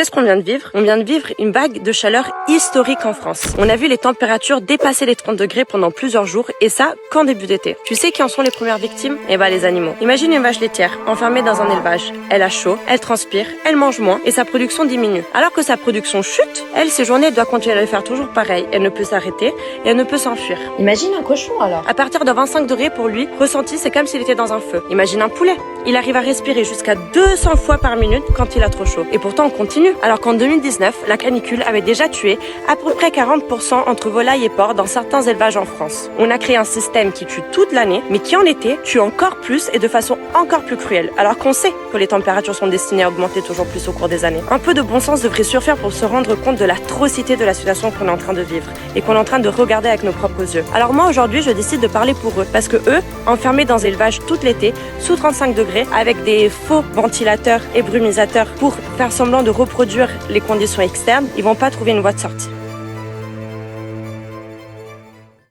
sais ce qu'on vient de vivre? On vient de vivre une vague de chaleur historique en France. On a vu les températures dépasser les 30 degrés pendant plusieurs jours et ça, qu'en début d'été. Tu sais qui en sont les premières victimes? Eh ben les animaux. Imagine une vache laitière enfermée dans un élevage. Elle a chaud, elle transpire, elle mange moins et sa production diminue. Alors que sa production chute, elle, ses journées, doit continuer à le faire toujours pareil. Elle ne peut s'arrêter et elle ne peut s'enfuir. Imagine un cochon alors. À partir de 25 degrés pour lui, ressenti, c'est comme s'il était dans un feu. Imagine un poulet. Il arrive à respirer jusqu'à 200 fois par minute quand il a trop chaud. Et pourtant, on continue. Alors qu'en 2019, la canicule avait déjà tué à peu près 40% entre volailles et porcs dans certains élevages en France. On a créé un système qui tue toute l'année, mais qui en été tue encore plus et de façon encore plus cruelle. Alors qu'on sait que les températures sont destinées à augmenter toujours plus au cours des années. Un peu de bon sens devrait suffire pour se rendre compte de l'atrocité de la situation qu'on est en train de vivre et qu'on est en train de regarder avec nos propres yeux. Alors moi, aujourd'hui, je décide de parler pour eux parce que eux, enfermés dans élevage tout l'été, sous 35 degrés, avec des faux ventilateurs et brumisateurs pour faire semblant de reproduire les conditions externes, ils vont pas trouver une voie de sortie.